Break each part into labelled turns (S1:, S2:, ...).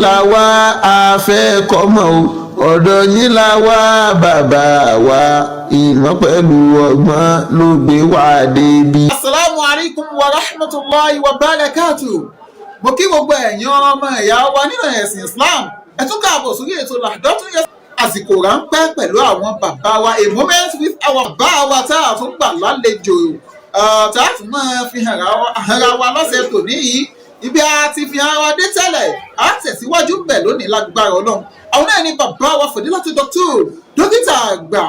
S1: la wá afẹ́ kọ́mọ o ọ̀dọ̀ yín la wá bàbá wa ìmọ̀ pẹ̀lú ọgbọ́n ló gbé wá débi. Asalaamu alaykum wa rahmatulahi wa barakatuh. Mo kí gbogbo ẹ̀yin ọmọ ìyá wa nínú ẹ̀sìn Islam ẹ tún káàbọ̀ sórí ètò Làhdọ́tún Yẹn. Àsìkò ráńpẹ́ pẹ̀lú àwọn bàbá wa, a moment with our bàbá wa tá a tún gbà lálejò tá a tún máa fi hàn ara wa lọ́sẹ̀ tòní yìí. Ibi a ti fi hàn wa dé tẹ́lẹ̀ á tẹ̀síwájú bẹ̀ lónìí lágbára Ọlọ́run. Àwọn náà ní bàbá wa Fadilatu Doctor dókítà àgbà.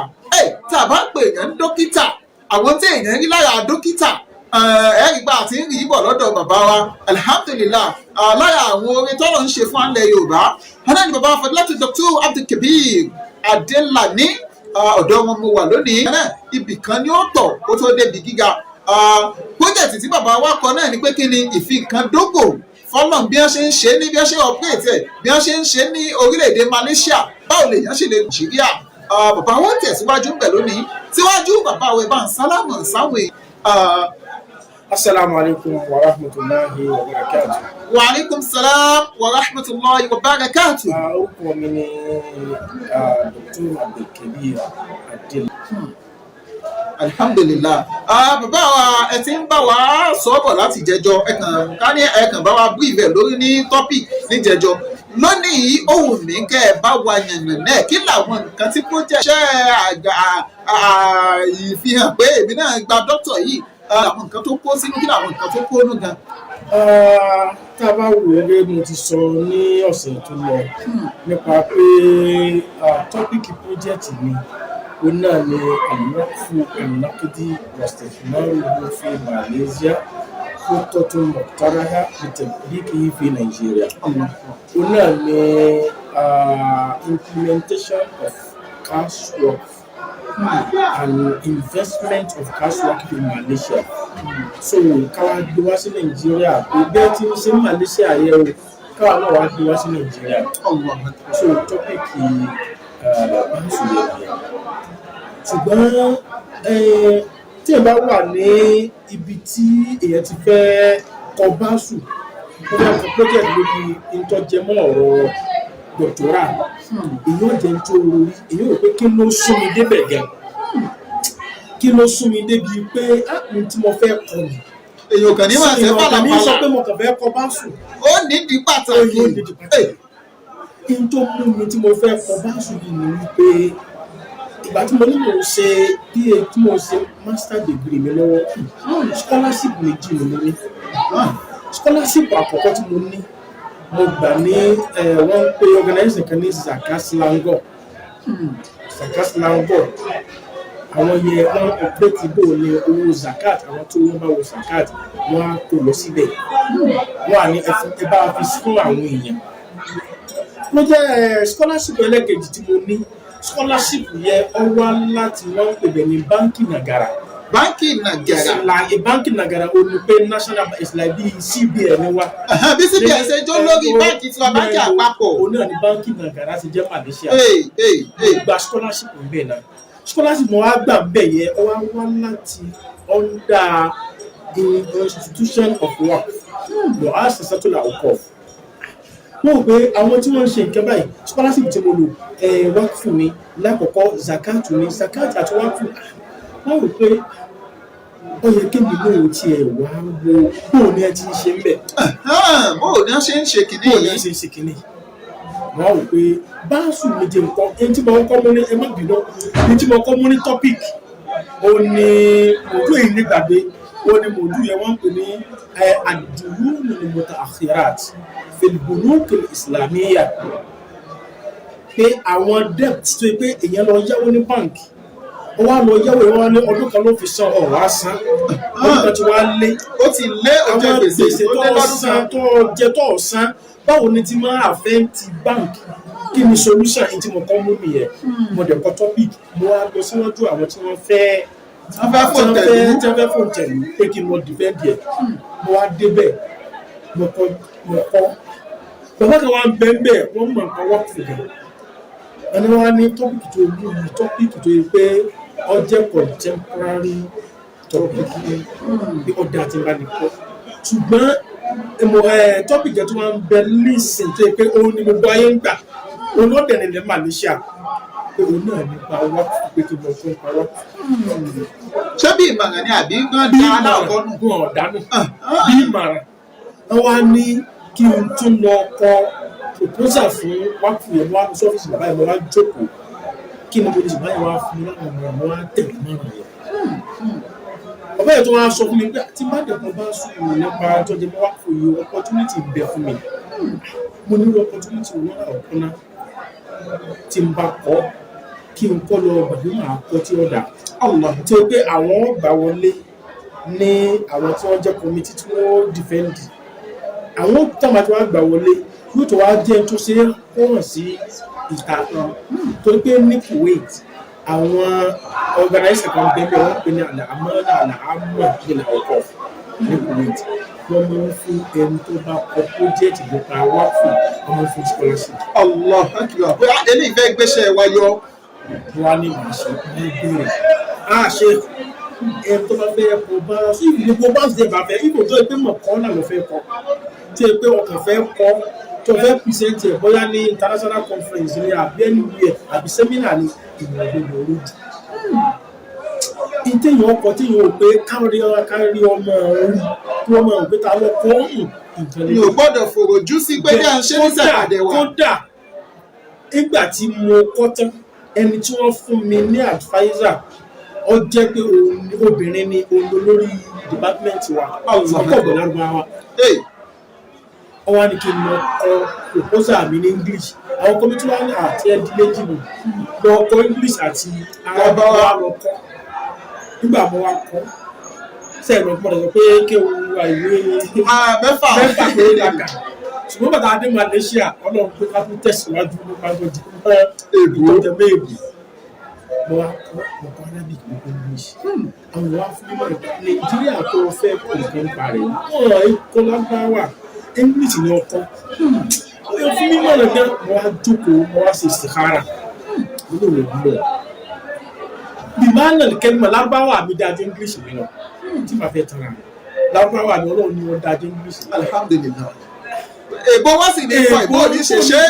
S1: Tá a bá ń pè èèyàn ní dókítà, àwọn tí èèyàn rí lára dókítà ẹ̀rí bá àti ń rí bọ̀ lọ́dọ̀ bàbá wa alhamdulillah. Lára àwọn orin tọ́lọ̀ ń ṣe fún alẹ́ Yorùbá wọn náà ní bàbá wa Fadilatu Doctor Abdulkabir Adelani. Ọ̀dọ̀ wọn mo wà lónìí náà ibì kan ni ó tọ̀ kó tó débi gíga. Pọ́jẹ̀tì tí bàbá wa kọ náà ni pé kí ni ìfi-nǹkan dógò fọ́lọ́n bí wọ́n ṣe ń ṣe ní bí wọ́n ṣe ọ̀pẹ́ẹ̀tì ẹ̀ bí wọ́n ṣe ń ṣe ní orílẹ̀-èdè Malaysia báwo lèèyàn ṣe lè Nàìjíríà. Bàbá wọn tẹ̀síwájú bẹ̀ lónìí síwájú bàbá wa bá ń sálámù sáwọn.
S2: Assalamu alaikum wa rahmatullahi wa barakatuh.
S1: Wa alaikum salam wa rahmatullahi wa barakatuh.
S2: Orúkọ mi ni Dr. Abdulkabir Adelani.
S1: Alhamdulillah. Bàbá wa ẹ ti ń bá wa sọ̀rọ̀ láti jẹjọ ẹ̀kàn bá wa brief lórí ní topic ní jẹjọ. Lónìí ohun mi kẹ́ ẹ bá wa yànnà náà kí làwọn nǹkan tí project ṣe ìfihàn pé èmi náà gba dókítà yìí àwọn nǹkan tó kó sínú kí làwọn nǹkan tó kó nù gan.
S2: Tá a bá wò ó gẹ́gẹ́ bí mo ti sọ ní ọ̀sẹ̀ tó lọ nípa pé tọ́pìkì pọ́jẹ́tì mi òun náà ni àlùmọ́kù àlùnákìdí wàstẹ̀fúnmáwò fi Malaysia khutatun muqtaraha bitadbiqihi fi Nigeria. Òun náà ni implementation of cash work and investment of cash work in Malaysia. So káwá gbé wá sí Nàìjíríà pé bẹ́ẹ̀ tí ń ṣe Malaysia yẹ o káwá náà wá gbé wá sí Nàìjíríà. So tọ́pìkì báńsù yẹn nìyẹn. Ṣùgbọ́n tí ẹ bá wà ní ibi tí èèyàn ti fẹ́ kọ báńsù ó fẹ́ kọ project lórí ìtọ́jẹmọ́ ọ̀rọ̀ dọ̀tọ́rà èèyàn jẹ́ tó lórí èèyàn rò pé kí ló sún mi débẹ̀ gan kí ló sún mi débi pé ohun tí mo fẹ́ kọ ni
S1: èèyàn kàn ní máa ṣe fàlàfàlà
S2: ní sọ pé mo kàn fẹ́ kọ báńsù
S1: ó nídìí pàtàkì.
S2: Ohun tó mú mi tí mo fẹ́ kọ báńsù yìí ni wípé ìgbà tí mo ní mo ṣe PhD tí mo ṣe master degree mi lọ́wọ́ scholarship méjì ni mo ní. Scholarship àkọ́kọ́ tí mo ní mo gbà ní wọ́n pe organization kan ní Zakaslango. Àwọn yẹn wọ́n operate bò ní owó zakat àwọn tó wọ́n bá wọ zakat wọ́n á kó lọ síbẹ̀ wọ́n á ní ẹ bá fi fún àwọn èèyàn. Mo jẹ́ scholarship ẹlẹ́kejì tí mo ní scholarship yẹn ó wá láti wọ́n pè bẹ̀ ní Báńkì Nàgàrà.
S1: Báńkì Nàgàrà.
S2: Báńkì Nàgàrà ó ní pé national is like bí CBN wa.
S1: Bí CBN ṣe jó lórí báńkì tiwa báńkì àpapọ̀.
S2: Òun náà ni Báńkì Nàgàrà ti jẹ́ Malaysia. Gba scholarship bẹ́ẹ̀ náà. Scholarship mo wá gbà bẹ́ẹ̀ yẹn ó wá láti under the institution of work. Your house is settled out of. Mo rò pé àwọn tí wọ́n ń ṣe nǹkan báyìí scholarship tí mo lò work fún mi lákọ̀ọ́kọ́ zakat ní zakat àti work fún wọ́n rò pé ó yẹ kébi lóò tiẹ̀ wá wo bóò ní ẹ ti ń ṣe ń bẹ̀.
S1: Bóò ní ẹ ṣe ń ṣe kìíní yìí.
S2: Bóò ní ẹ ṣe ń ṣe kìíní. Wọ́n rò pé báńsù méje nǹkan ẹni tí mo kọ́ mú ní ẹ má bínú ẹni tí mo kọ́ mú ní topic ó ní mòdú èyí nígbàgbé ó ní mòdú yẹn wọ́n ń pè ní ad-duyun al-mutaakhirat fil bunuk al-islamiyya pé àwọn debt tó yẹ pé èèyàn lọ yáwó ní báńkì ó wá lọ yáwó yẹn wá ní ọdún kan ló fi san ọ̀rọ̀ á san ọdún kan tí wàá lé
S1: ó ti lé ọjọ́ gbèsè
S2: tó jẹ tó san báwo ni ti máa àfẹ́ǹtì báńkì kí ni solution yìí tí mo kọ́ mú nìyẹn mo dẹ̀ kọ́ topic mo wá lọ síwájú àwọn tí wọ́n fẹ́ fún tẹ̀lú pé kí n lọ defend yẹ mo wá débẹ̀ mo kọ́ bàbá kan wá ń bẹ́ẹ̀ wọ́n mọ̀ nǹkan wọ́n fún mi ẹni wọ́n á ní topic tó lù yìí topic tó yẹ pé ó jẹ́ contemporary topic bí ọ̀dà àti ìbánikọ́ ṣùgbọ́n topic tó máa ń bẹ lísìn tó yẹ pé òun ni gbogbo ayé ń gbà olóòdẹ̀ni ní Malaysia pé òun náà nípa wá pé kí lọ fún ìparọ́.
S1: ṣé bí ìmọ̀ràn ni àbí gan
S2: bí
S1: dá aláàkọ́nù.
S2: ìmọ̀ràn ọ̀dánù bí ìmọ̀ràn wọ́n wá ní kí n tún lọ kọ proposal fún wákùú yẹn wá ní sọ́fíìsì bàbá yẹn wá jókòó kí ni mo lè ṣe báyìí wá fún mi láwọn ọmọ ọmọ wá tẹ̀lé mọ́ràn yẹn. bàbá yẹn tó wá sọ fún mi pé tí má dẹ̀kun bá sùn nípa tó jẹ́ mọ́ wákùú yìí opportunity bẹ fún mi mo ní opportunity wọn àkọ́kọ́ náà tí n bá kọ́ kí n kọ́ lọ gbàgbé máa kọ́ tí ó dà tí ó pé àwọn gbà wọlé ní àwọn tí wọ́n jẹ́ committee tí wọ́n dìfẹ́ǹdì àwọn tọ́mà tí wọ́n gbà wọlé yóò tó wá jẹ́ tó ṣe kó hàn sí ìta torí pé ní Kuwait àwọn organizer kan bẹ́ẹ̀ wọ́n pè ní àlàámọ́ ìlà ọkọ̀ ní Kuwait wọ́n máa ń fún ẹni tó bá kọ project nípa wáfù wọ́n máa ń fún scholarship.
S1: Allah akbar pé eléyìí fẹ́ gbéṣẹ́ wa yọ.
S2: wọ́n á ní màá ṣe ní ìbéèrè ṣe ẹni tó bá fẹ́ kó bá sí gbogbo bá ṣe bá fẹ́ ibò tó yẹ pé mọ̀kọ́ náà ló fẹ́ kọ́ tí yẹ pé ọkàn fẹ́ kọ́ tó fẹ́ present ẹ̀ bóyá ní international conference ní àbí anywhere àbí seminar ní ìrìnàjò lórí jù. ìtẹ̀yìn ọkọ̀ tí yóò pé kárí ọmọ orí tí wọ́n máa ń gbé ta lọ́kọ́ nǹkan
S1: mi ò gbọ́dọ̀ fòròjú sí pé bí à ń ṣe ní sàkàdé wa.
S2: kódà nígbà tí mo kọ́ tán ẹni tí wọ́n fún mi ní advisor ó jẹ́ pé obìnrin ni olórí department wa ọkọ̀ Lárúbáwá ó wá ní kí n lọ kọ proposal mi ní English àwọn kọ́mítì wa ní àti ẹdí méjì mi lọ kọ English àti Lárúbáwá lọ kọ́ nígbà mo wá kọ́ sẹ́yìn lọ gbọ́dọ̀ sọ pé kí o wá ìwé mẹ́fà pé dàgbà ṣùgbọ́n bàtà adé Malaysia Ọlọ́run pé ká tún tẹ̀síwájú nípa tó di ìtọ́jẹ́ méèbì mo wá kọ́ Arabic ní English àwọn wá fún mímọ́ Nàìjíríà tó fẹ́ kó nǹkan parí wọ́n kọ́ Lárúbáwá English ni ọkọ́ wọ́n fún mímọ́ rẹ̀ gan mo wá jókòó mo wá ṣe istikhara nínú ìwé gbúdọ̀ bí máa ń nà kẹ́lìmọ̀ Lárúbáwá mi dájú English mi lọ tí màá fẹ́ tán àmì Lárúbáwá mi Ọlọ́run ni wọ́n dájú English mi.
S1: Alhamdulillah èbó wá sì ní ìfọ ìbò ní ṣẹṣẹ.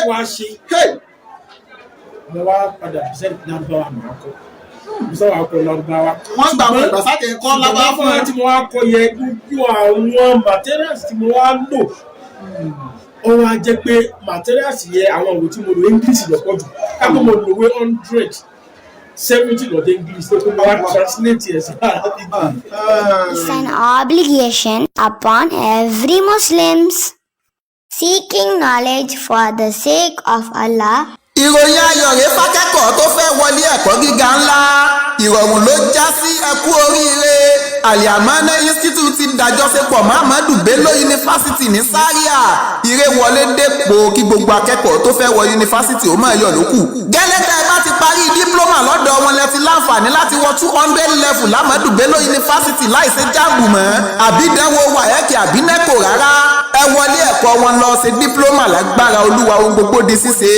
S2: mo wá padà bísẹ́ Lárúbáwá máa kọ́ bísẹ́ wàá kọ́ Lárúbáwá.
S1: wọ́n gbà wọ́n ìgbàsáde kọ́ Lárúbáwá fún ẹ.
S2: tí mo wá kọ́ yẹ gbogbo àwọn materials tí mo wá lò ó wá jẹ́ pé materials yẹ àwọn òwe tí mo lò English lọ́pọ̀ jù káàkó mo lò wé 170 lọ́dọ̀ English tó mo wá translate ẹ̀ sí Arabic.
S3: It's an obligation upon every Muslims seeking knowledge for the sake of Allah.
S1: ìròyìn ayọ̀ rèé fákẹ́kọ̀ọ́ tó fẹ́ wọlé ẹ̀kọ́ gíga ńlá ìrọ̀rùn ló já sí ẹkú oríire Al-Yamana Institute ti dájọ́sepọ̀ Muhammadu Bello yunifásitì ní Zaria ire wọlé dépò kí gbogbo akẹ́kọ̀ọ́ tó fẹ́ wọ yunifásitì ó máa yọ̀ lókù. gẹ́lẹ́tẹ̀ bá ti parí dípúlọ́mà lọ́dọ̀ wọn lẹ ti láǹfààní láti wọ 200 level Muhammadu Bello yunifásitì láìsí jáàbù mọ́ àbí ìdánwò wáyẹ́kì àbí nẹ́kò rárá ẹ wọlé ẹ̀kọ́ wọn lọ ṣe dípúlọ́mà lágbára Olúwa ohun gbogbo di ṣíṣe.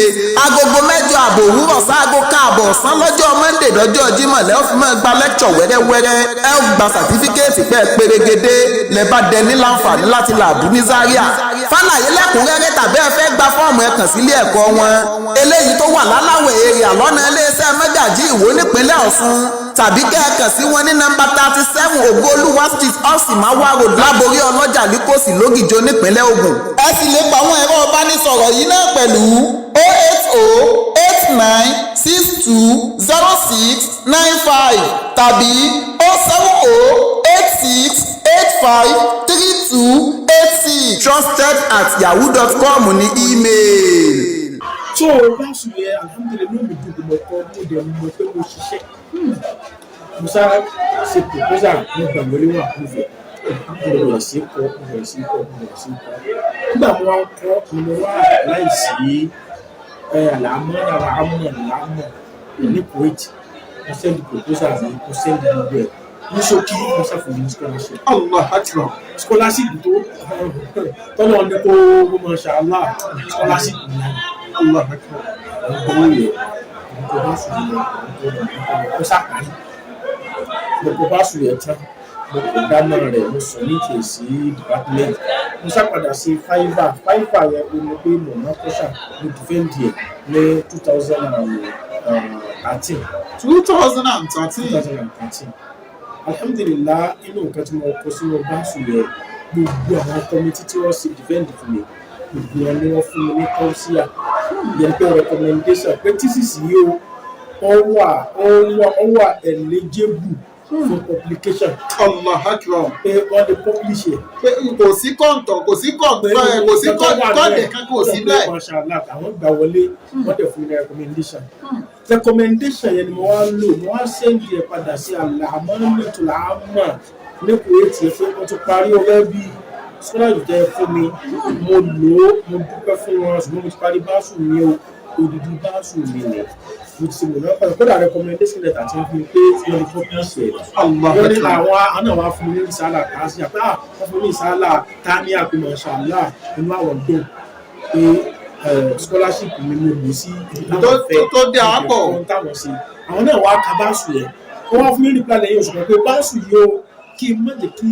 S1: agogo 8 àbọ̀ òwúrọ̀ sáago káàbọ̀ ọ̀sán lọ́jọ́ Monday dọ́jọ́ Jímọ̀ lẹ́ ó fi máa gba lẹ́kṣọ̀ wẹ́rẹ́wẹ́rẹ́ ẹ ó gba sàtífíkẹ́ẹ̀tì pẹ́ pérégedé lẹ́ bá dẹni láǹfààní láti làbú ní Zaria. fàlàyé lẹ́kùnrẹ́rẹ́ tàbí ẹ fẹ́ gba fọ́ọ̀mù ẹ kàn sílé ẹ̀kọ́ wọn eléyìí tó wà láláwẹ̀ èrè àlọ́nà iléeṣẹ́ Mẹ́gàjí Ìwó nípínlẹ̀ Ọ̀ṣun tàbí kẹ́ẹ̀kan sí wọn ní nọ́mbà 37 Ògo-Olúwa street Ọ̀sìmáwá road Láborí Ọlọ́jà Líkòsì Lógìjó nípínlẹ̀ Ògùn. ẹ sì lè pa àwọn ẹ̀rọ ìbánisọ̀rọ̀ yìí náà pẹ̀lú 08089620695 tàbí 07086853286 trusted@yahoo.com ní email.
S2: tó o bá sùn yẹ alhamdulilayi ló mi dùn mọ́ kọ́ mo dẹ̀ mọ̀ pé mo ṣiṣẹ́ mo sára ṣe proposal mo gbà wọlé wà fún ìfẹ́ mo bẹ̀rẹ̀ sí kọ́ nígbà mo wá kọ́ mo wá láìsí àlàámọ́ ní Kuwait mo send proposal mi mo send gbogbo ẹ̀ ní ṣókí mo ṣàfihàn ní scholarship.
S1: Allah akbar.
S2: scholarship tó tọ́lọ́ ní kó mọ̀ ṣàlá scholarship ní Allah akbar. owó yẹ kó bá sùn yẹ kó sàkárí kó bá sùn yẹ tán mo kò dáná rẹ̀ mo sọ ní kìí sí department mo ṣàpadà sí fiver yẹn ó ní pé mo máa kọ́ṣà mo defend ẹ̀ ní 2013. 2013 alhamdulillah inú nǹkan tí mo kọ sínú báṣu yẹn gbogbo àwọn kọmitì tí wọ́n ṣe defend fún mi gbogbo wọn ni wọ́n fún mi ní kọ́ńsíà yẹn pé recommendation pé tíṣìṣì yìí ó wà eligible for publication.
S1: Allah akbar.
S2: Pé wọ́n lè publish ẹ̀.
S1: Pé kò sí kọ́ńtọ̀ kò sí kọ́ńtẹ̀ kan kò sí bẹ́ẹ̀.
S2: Mashallah àwọn gbà wọlé wọ́n dẹ̀ fún mi ní recommendation. Recommendation yẹn ni mo wá lò mo wá sẹ́ndì ẹ̀ padà sí Al-Amanatul Amma ní Kuwait yẹn pé wọ́n ti parí ọ̀rẹ́ bíi scholarship jẹ́ fún mi mo lò ó mo dúpẹ́ fún wọn ṣùgbọ́n mo ti parí báṣù mi o odidi báṣù mi ni mo ti mọ̀ náà pẹ̀lú kódà recommendation letter ti ń fi pé wọ́n ní publish ẹ̀ wọ́n ní àwọn àwọn fún mi ní ìsàlà kàásì àpá wọ́n fún mi ní ìsàlà tání àpèmọ̀ ṣàlá inú àwọn dùn pé scholarship mi mo lò sí
S1: tó dé àpọ̀
S2: táwọn sí àwọn náà wá ka báṣù ẹ̀ wọ́n wá fún mi ní ìpìlẹ̀ yìí òṣùpọ̀ pé báṣù yìí ó kí n má jẹ́ kí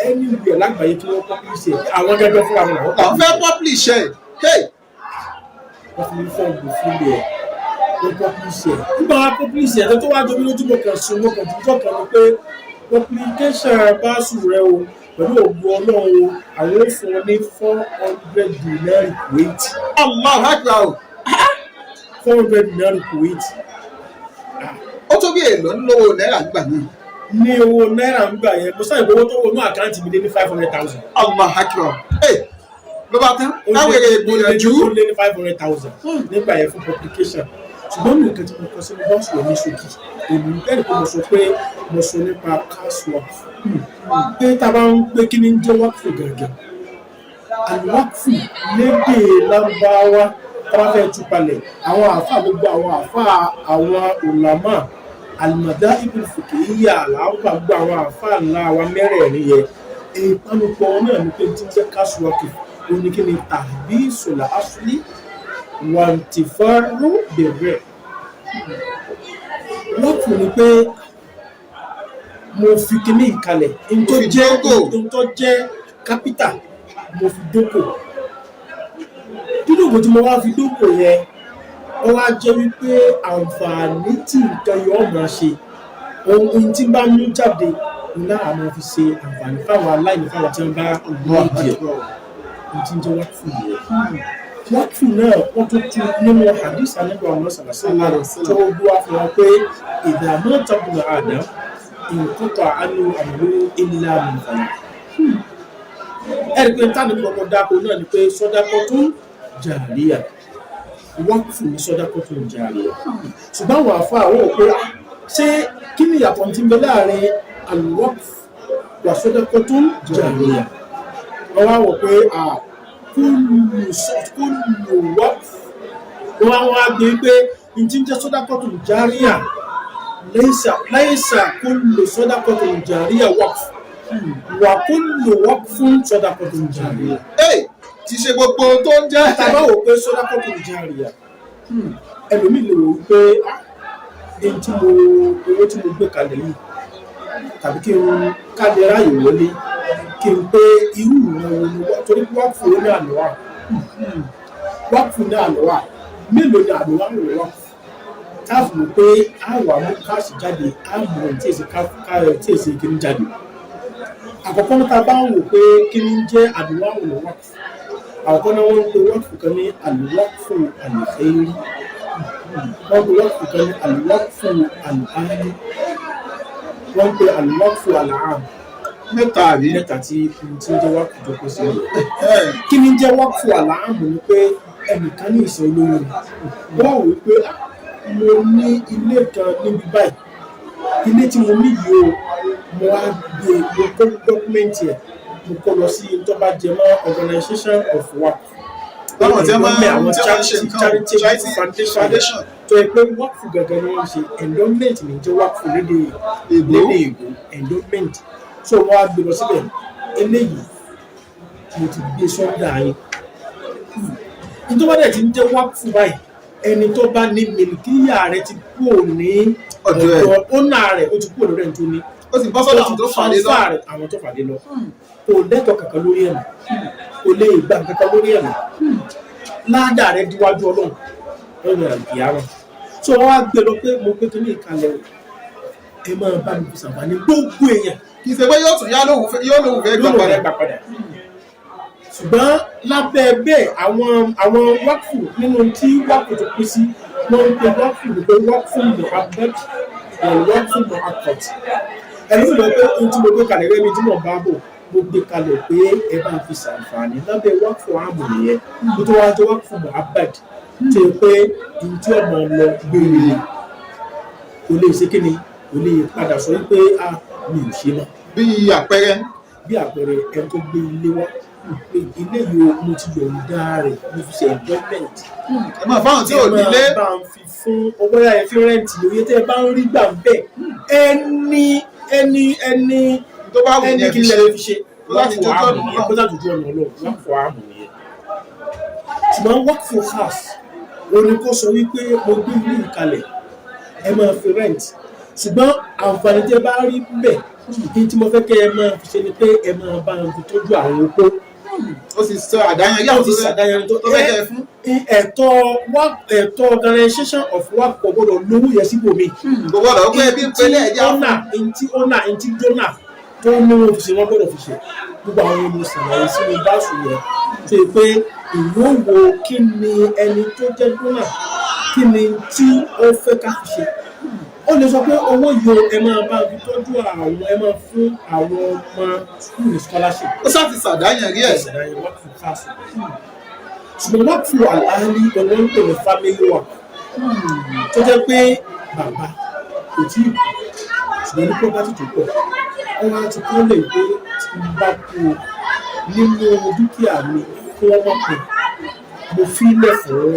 S2: anywhere lágbàáyé tí wọ́n publish ẹ̀ àwọn gẹ́gẹ́ fún àwọn
S1: àwọn fẹ́ publish ẹ̀
S2: wọ́n fi fọ́ọ̀mù fúnlẹ̀ ẹ̀ wọ́n publish ẹ̀ nígbà wọn publish ẹ̀ tó wá jọ mí lójú mọ̀kàn sùn mọ̀kàn tó kàn ní pé publication báṣù rẹ o pẹ̀lú ògùn ọlọ́run àwọn ó fún ọ ní 400 dinar Kuwait.
S1: Allah akbar.
S2: 400 dinar Kuwait.
S1: Ó tó bí èèlò ńlọ́wọ́ náírà gbà mí.
S2: Ní owó náírà ń gbà yẹn mo sáyẹn owó tó wọnú àkáǹtì mi lé ní 500,000.
S1: Allah akbar. Ló bá tán láwèrè ìgbìyànjú.
S2: Ó lé ní 500,000 nígbà yẹn fún publication. Ṣùgbọ́n mi nǹkan tí mo kọ sínú bọ́ọ̀sì rẹ̀ ní ṣókí èmi bẹ́ẹ̀ pé mo sọ nípa cash work pé tá a bá ń pé kí ni ń jẹ́ wákùú gàgà àlùwákùú lédè Lárúbáwá tá a bá fẹ́ tú palẹ̀ àwọn àáfàá gbogbo àwọn àáfàá àwọn ulama al-madahib al-fiqhiyya làwọn gbogbo àwọn àáfàá ńlá wa mẹ́rẹ̀ẹ̀rin yẹn ìpanupọ̀ náà ní pé tí ń jẹ́ cash work ó ní kí ni tàbí sọ̀lá asli wàǹtìfọ́rú bẹ̀rẹ̀ wọ́n fún mi pé mo fi kíní ìkalẹ̀ tó jẹ́ kápítà mo fi dókò dídòkò tí mo wá fi dókò yẹn ó wá jẹ́ wípé àǹfààní tí nǹkan yọ ọ́ máa ṣe ohun tí bá mú jáde ńlá àmọ́ fi ṣe àǹfààní fáwọn aláìní fáwọn tí wọ́n bá gbọ́ ìdí ẹ̀ ohun tí ń jẹ́ wá fún mi wákìí náà wọ́n tó tu nínú hadith Ànábì àwọn sàlàsílà tó gbọ́ fún wọn pé ìdààmú tàbí àdá ìkútọ̀ àánú àmúlò ilá nìkan. Ẹ̀rí pé táàní kọ̀ọ̀kan dáko náà ni pé sọ́dákọ́ tó ń jàríyà wákìí ní sọ́dákọ́ tó ń jàríyà. Ṣùgbọ́n àwọn àfa àwọn òpé ṣé kí ni ìyàtọ̀ tí ń bẹ láàrin àlùwọ́kì wà sọ́dákọ́ tó ń jàríyà? Wọ́n wá wọ̀ pé kúlù waqf wọ́n wá gbé pé ìjí ń jẹ́ sọ́dákọ́tù járíà laysa kúlù sọ́dákọ́tù járíà waqf wà kúlù waqfun sọ́dákọ́tù járíà.
S1: Ti ṣe gbogbo tó ń jẹ́
S2: tàbá wò pé sọ́dákọ́tù járíà ẹlòmíì lè wò pé owó tí mo gbé kalẹ̀ yìí tàbí kí n káde ráyè wọlé kí n pé irú ìran wo ni wọ́n torí wákùú ní àlọ́wà wákùú ní àlọ́wà mélòó ni àlọ́wà ń wọ̀ káàfù mọ̀ pé a wà mú káàsì jáde a mọ̀ tí èsì kìíní jáde àkọ́kọ́ níta bá ń wò pé kí ni jẹ́ àlọ́wà ń wọ̀ wákùú àkọ́kọ́ náà wọ́n ń pe wákùú kan ní àlọ́wàkùú àlùfẹ́rí wọ́n pe wákùú kan ní àlọ́wàkùú àlùfáàrí wọ́n pe àlùwákùú àlàáàmù mẹ́ta tí ń jẹ́ wákùú tó kó sí rẹ̀. Kí ni jẹ́ wákùú àlàáàmù ni pé ẹnìkan ní ìsọ̀ olóyún wọ́n wò pé mo ní ilé kan níbi báyìí ilé tí mo ní yìí o mo wá gbé mo kó dọ́kúmẹ́ǹtì ẹ̀ mo kó lọ sí tó bá jẹ mọ́ organization of work.
S1: Báwọn tí wọ́n máa ń
S2: charity foundation tó yẹ pé wákùú gẹ́gẹ́ ni wọ́n ṣe endowment ní jẹ́ wákùú lédè Ìgbò endowment so wọ́n á gbé lọ síbẹ̀ eléyìí mo ti gbé sọ́dà yín nítorí wọ́n dẹ̀ ti ń jẹ́ wákùú báyìí ẹni tó bá ní mílíkìyà rẹ̀ ti kú ní ọ̀dọ̀ ọ̀nà rẹ̀ ó ti kú lórí ẹni tó ní
S1: ó sì bọ́ sọ́dọ̀ àwọn tó fàdé lọ.
S2: àwọn tó fàdé lọ kò lẹ́tọ̀ọ́ kankan lórí ẹ̀mí kò lè gbà kankan lórí ẹ̀mí ládàá rẹ díwájú ọlọ́run lọ́nà ìyára tí wọ́n wá gbé lọ pé mo gbé tó ní ìkàlẹ̀ ẹ máa bá mi fi ṣàǹfààní gbogbo èèyàn
S1: kì í ṣe pé yóò tún yá lóhùn fẹ́ gbà padà.
S2: ṣùgbọ́n lábẹ́ bẹ́ẹ̀ àwọn wákù nínú tí wákù tó pín sí wọ́n ń pe wákù pé wákù mọ̀ abẹ́t wákù mọ̀ akọ̀t ẹni tí mo pé ohun tí mo gbé kalẹ̀ rẹ́mi tí mo bá bò mo gbé kalẹ̀ pé ẹ bá fi ṣàǹfààní lábẹ́ wákù àmọ̀ nìyẹn tó tó wá jẹ́ wákù mọ̀ abẹ́t tí o pé ohun tí ọmọ lọ gbére kò lè ṣe kíni kò lè padà sọ wípé mi ò ṣe náà.
S1: bí àpẹẹrẹ
S2: ẹni tó gbé ilé wá pé ilé yìí mo ti yọ̀ǹda rẹ̀ mo fi ṣe enjoyment.
S1: ẹ máa fáwọn tí ò nílé.
S2: ẹ máa bá ń fi fún owó yá ẹ fi rẹ́ǹtì lóye tẹ́ ẹ bá ń rí gbà bẹ́ẹ̀ ẹni
S1: tó bá wù ní ẹ fi ṣe
S2: láti tó ọ̀nà ọlọ́run wọ́n fọ àmù nìyẹn. ṣùgbọ́n work for house òní kò sọ wípé mo gbé ilé ìkalẹ̀ ẹ máa fi rẹ́ǹtì ṣùgbọ́n àǹfààní tẹ́ bá rí bẹ́ẹ̀ kí tí mo fẹ́ kẹ́ ẹ máa fi ṣe ni pé ẹ máa bá ń tọ́jú àwọn opó.
S1: ó sì sọ àdáyanrí àwọn tó fẹ́ kẹ́ ẹ fún. ẹ̀tọ́ organisation of work kò gbọ́dọ̀ lówó yẹn síbòmí. kò gbọ́dọ̀ ó pé bí pélé ẹ̀já fún.
S2: ntí dọ́nà tó ní wọn fi ṣe wọ́n gbọ́dọ̀ fi ṣe gbogbo àwọn ọmọ ìsàlàyé sínú báṣù yẹn tó yẹ pé ìlú wo kí ni ẹni tó jẹ́ dọ́nà kí ni tí ó fẹ́ ká fi ṣe. ó lè sọ pé owó yìí ẹ máa bá fi tọ́jú àwọn ẹ máa fún àwọn ọmọ school scholarship.
S1: ó sáfi ṣàdáyanrí ẹ̀.
S2: ṣùgbọ́n wọ́n fún àlàálí ọ̀nà ń pè ní family work tó jẹ́ pé bàbá kò tí ì kú ṣùgbọ́n ní property tó pọ̀ wọ́n á ti kọ́ lè pé tí n bá kú nínú dúkìá mi kí wọ́n mọ̀ pé mo fi lẹ̀ fún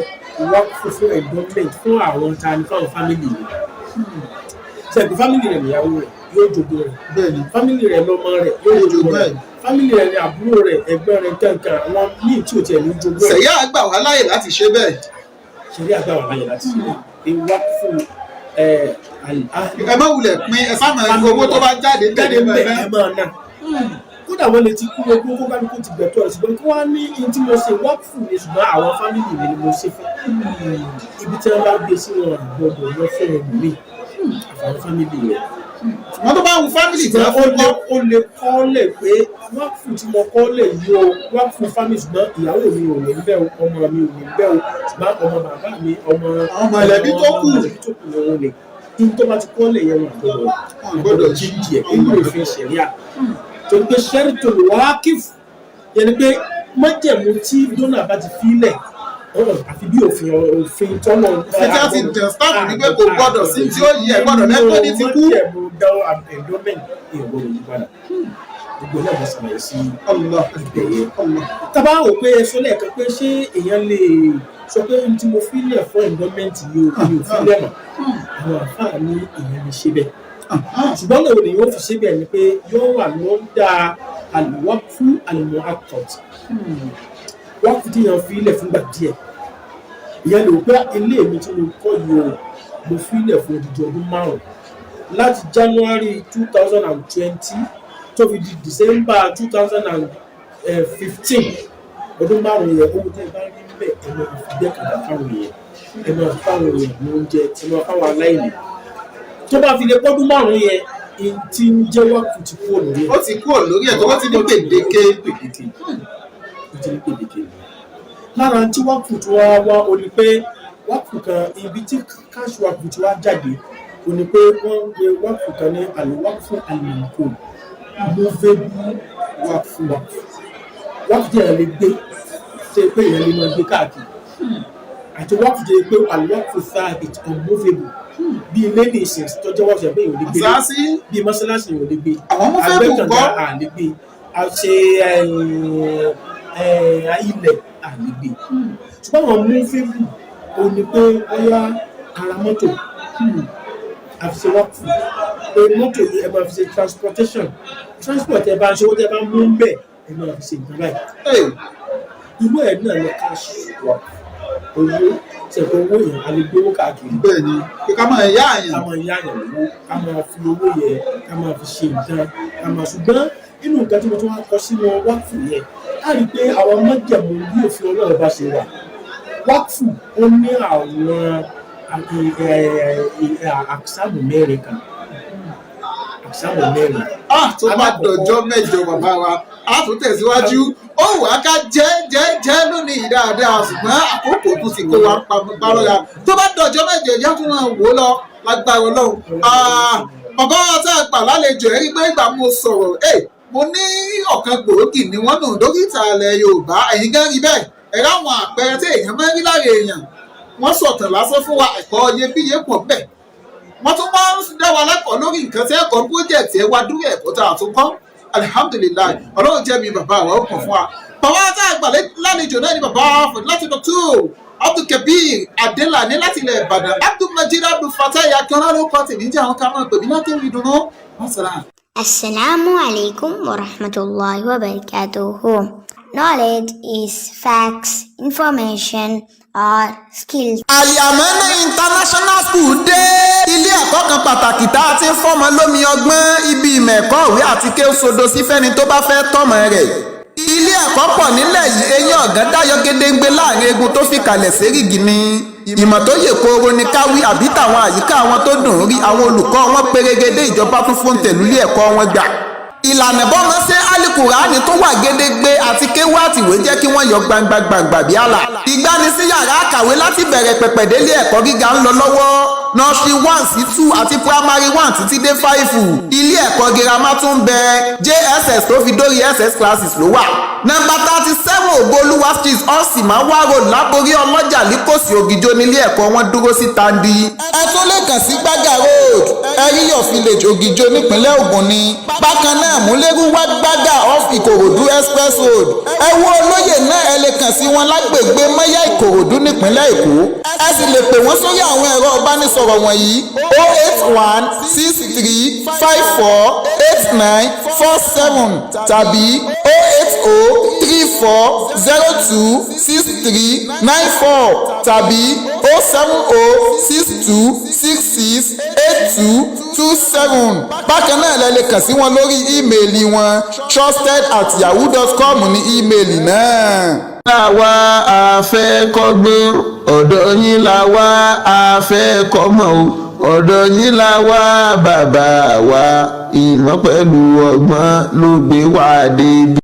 S2: work fún endowment fún àwọn ta ní fáwọn family yìí. Ṣebí family rẹ̀ níyàwó rẹ̀ yóò jogún rẹ̀.
S1: Bẹ́ẹ̀ni.
S2: Family rẹ̀ lọ́mọ rẹ̀ yóò jogún rẹ̀. Family rẹ̀ ní àbúrò rẹ̀ ẹgbẹ́ rẹ̀ kankan àwọn míì tí ò tiẹ̀ ní jogún rẹ̀.
S1: Ṣẹ̀yà àgbà wà láyè láti ṣe bẹ́ẹ̀.
S2: Ṣẹ̀yà àgbà wà láyè láti ṣe bẹ́ẹ̀. Ìwà fún
S1: ẹ má wulẹ̀ pín ẹ sáà máa owó tó bá jáde
S2: bẹ́ẹ̀ ẹ máa ná. Kódà wọ́n lè ti kú ogún kó kálukú ti gbẹ̀tọ́ rẹ̀ ṣùgbọ́n kí wọ́n á ní ihun tí mo ṣe work fún mi ṣùgbọ́n àwọn family mi ni mo ṣe fún. Ibi tí wọ́n bá gbé sí wọn àgbọ̀dọ̀ lọ fún ẹ̀mí mi àwọn family rẹ̀.
S1: Wọ́n tó bá wù family tí wọ́n fún kọ́.
S2: Ó lè kọ́ lẹ̀ pé work fún tí mo kọ́ lẹ̀ yí o work fún family ṣùgbọ́n ìyàwó mi ò ní bẹ́ẹ̀ o ọmọ mi ò ní bẹ́ẹ̀ o ṣùgbọ́n ọmọ bàbá mi ọmọ
S1: ẹlẹ́bí tó kù
S2: ni wọ́n lè. Kí n tó bá ti kọ́ lẹ̀ yẹn wọn àgbọ̀dọ̀ jíjì ẹ̀ nínú òfin ṣẹ̀ríà. Torí pé ṣẹ́rìtò wákìf yẹn ni pé májẹ̀mú tí dọ́nà bá ti fílẹ̀ àfi bí òfin tọ́nà.
S1: Ṣé ti dẹ̀ stáàpù ní pé kò gbọ́dọ̀ sí tí ó yẹ gbọ́dọ̀ lẹ́gbẹ́ ní ti kú.
S2: Májẹ̀mú dáwọ́ endowment ìyẹ̀wòrán yìí padà. Gbogbo náà mo ṣàlàyé sí ìbẹ̀yẹ. Tábà wò pé ẹsọ lẹ́ẹ̀kan pé ṣé èèyàn lè sọ pé ohun tí mo fílẹ̀ fún endowment yìí ò fílẹ̀ mọ́. Àwọn àfáà ní èèyàn lè ṣe bẹ́ẹ̀. Ṣùgbọ́n lòun ni yóò fi ṣe bẹ́ẹ̀ ni pé yóò wà lọ́dà àlùwákú àlùmọ́ account wọ́n fi tíyan fi ilẹ̀ fúngbà díẹ̀ ìyẹn lè pé ilé mi tí mo kọ́ yìí o mo fi ilẹ̀ fún odidi ọdún 5 láti January 2020 tó fi di December 2015 ọdún 5 yẹn owó tẹ́ ẹ bá rí bẹ́ẹ̀ ẹ máa fi dẹ́kadà fáwọn èèyàn ẹ máa fáwọn èèyàn ní oúnjẹ ẹ máa fáwọn aláìní tó bá fi lè pọ́dún 5 yẹn tí ń jẹ́ wákùú ti kúrò lórí ẹ̀.
S1: Ó ti kúrò lórí ẹ̀ tó wọ́n ti ní gbèdéke.
S2: Lára tí wákùú tí wọ́n wá o ní pé wákùú kan ibi tí cash wákùú tí wọ́n jáde o ní pé wọ́n ń gbé wákùú kan ní àlùwákùú àlùmọ̀kò movable wákùú tí èèyàn lè gbé ṣe pé èèyàn lè máa gbé káàkiri àti wákùú tí èèyàn pé àlùwákùú thabit unmovable bí ilé ní ìsìn tó jẹ́ wọ́n ṣe pé èèyàn lè gbé bí mọ́ṣáláṣí èèyàn lè gbé àgbẹ̀kànga àlè gbé àṣe ilẹ̀ àlègbè ṣùgbọ́n àwọn múfẹ́bù ò ní pé ọyá ara mọ́tò àfiṣe wákù pé mọ́tò yìí ẹ máa fi ṣe transport ẹ bá ń ṣe owó tẹ bá mú ń bẹ̀ ẹ máa fi ṣe nǹkan báyìí irú ẹ̀ náà lọ cash work owó ṣẹ̀kọ̀ owó yẹn a lè gbówó káàkiri.
S1: bẹ́ẹ̀ ni pé ká máa yá àyàn.
S2: ká máa yá àyàn lówó ká máa fi owó yẹn ká máa fi ṣe nǹkan ká máa ṣùgbọ́n inú nǹkan tí mo tún wá kọ sínú wákùú yẹn á rí i pé àwọn májẹ̀mú bí òfin Ọlọ́run bá ṣe wà wákùú ó ní àwọn àkísàmù mẹ́rin kan àkísàmù mẹ́rin.
S1: tó bá dọjọ́ mẹ́jọ bàbá wa a tún tẹ̀síwájú ó wà ká jẹ́ lónìí dáadáa ṣùgbọ́n àkókò tó ti kó wa pa lọ́la tó bá dọjọ́ mẹ́jọ ìyá tó máa wò lọ lágbára Ọlọ́run. bàbá wa tá a gbà lálejò ẹ̀rí pé ìgbà mo sọ̀rọ̀ mo ní ọ̀kan gbòógì ni wọ́n nù dókítà ilẹ̀ Yorùbá ẹ̀yin gan rí bẹ́ẹ̀ ẹ̀rọ àwọn àpẹẹrẹ tí èèyàn máa ń rí lára èèyàn wọ́n sọ̀tàn lásán fún wa ẹ̀kọ́ iyebíye pọ̀ bẹ́ẹ̀ wọ́n tún máa ń dá wa lẹ́kọ̀ọ́ lórí nǹkan tí ẹ̀kọ́ pọ́jẹ̀tì ẹ̀ wá dúró ẹ̀kọ́ tá a tún kọ́ alihamudulilayi Ọlọ́run jẹ́ mi bàbá wa ó kàn fún wa. bàbá tá a gbà lálejò náà ni bàbá wa láti Dr. Abdulkabir Adelani láti ilẹ̀ Ìbàdàn Abdulmajid Abdulfatai akínọ́lá ló kọ́ tèmi jẹ́ àwọn kámọ́ pèmí láti rí dùnú wọ́n sọ̀rọ̀.
S3: Assalamu alaikum wa rahmatullahi wa barakatuhu. Knowledge is facts, information, or skills.
S1: Al-Yamana International School dé. Ilé ẹ̀kọ́ kan pàtàkì tá a ti ń fọ́mọ lómi ọgbọ́n ibi ìmọ̀ ẹ̀kọ́ ìwé àti kéwòsódò sí fẹ́ni tó bá fẹ́ tọ́mọ rẹ̀. Ilé ẹ̀kọ́ pọ̀ nílẹ̀ yìí eyín ọ̀gán dáyọ̀ gédéǹgbé láàrin egun tó fi kalẹ̀ sérígì ni. Ìmọ̀ tó yè kooro ni káwí àbí tàwọn àyíká àwọn tó dùn rí àwọn olùkọ́ wọn pérégedé ìjọba tún fún tẹ̀lú ilé ẹ̀kọ́ wọn gbà. Ìlànà bọ́mọ ṣe Al-Qur'ani tó wà gédégbé àti kéwú àtìwé jẹ́ kí wọ́n yọ gbangba bí àlà. Ìgbanisí yàrá àkàwé láti bẹ̀rẹ̀ pẹ̀pẹ̀ délé ẹ̀kọ́ gíga ń lọ lọ́wọ́. Nursery 1 sí 2 àti primary 1 títí dé 5. Ilé ẹ̀kọ́ girama tún ń bẹ JSS tó fi dórí SS classes ló wà. Nọ́mbà 37 Ògbólúwa street Ọ̀sìmáwá road Láborí Ọlọ́jà Líkòsí Ògìjó nílé ẹ̀kọ́ wọn dúró sí Tandi. Ẹ tún lè kàn sí Gbága road Ẹ̀ríyọ̀ village Ògìjó nípínlẹ̀ Ògùn ni. Bákan náà Múlẹ́rú wá Gbága off Ìkòròdú express road. Ẹ wo olóyè náà ẹ lè kàn sí wọn lágbègbè Mọ́yá Ìkòròdú nípínlẹ̀ Èkó. Ẹ sì lè pè wọ́n sórí àwọn ẹ̀rọ ìbánisọ̀rọ̀ wọ̀nyí 08163548947 tàbí 08034026394 tàbí 07062668227. Bákan náà lẹ lè kàn sí wọn lórí ímeèlì wọn trusted@yahoo.com ní ímeèlì náà. Láwa àfẹ́ kọ́gbọ́n ọ̀dọ̀ yín láwa àfẹ́ kọ́mọ ọ̀dọ̀ yín láwa bàbá wa ìmọ̀ pẹ̀lú ọgbọ́n ló gbé wá débi.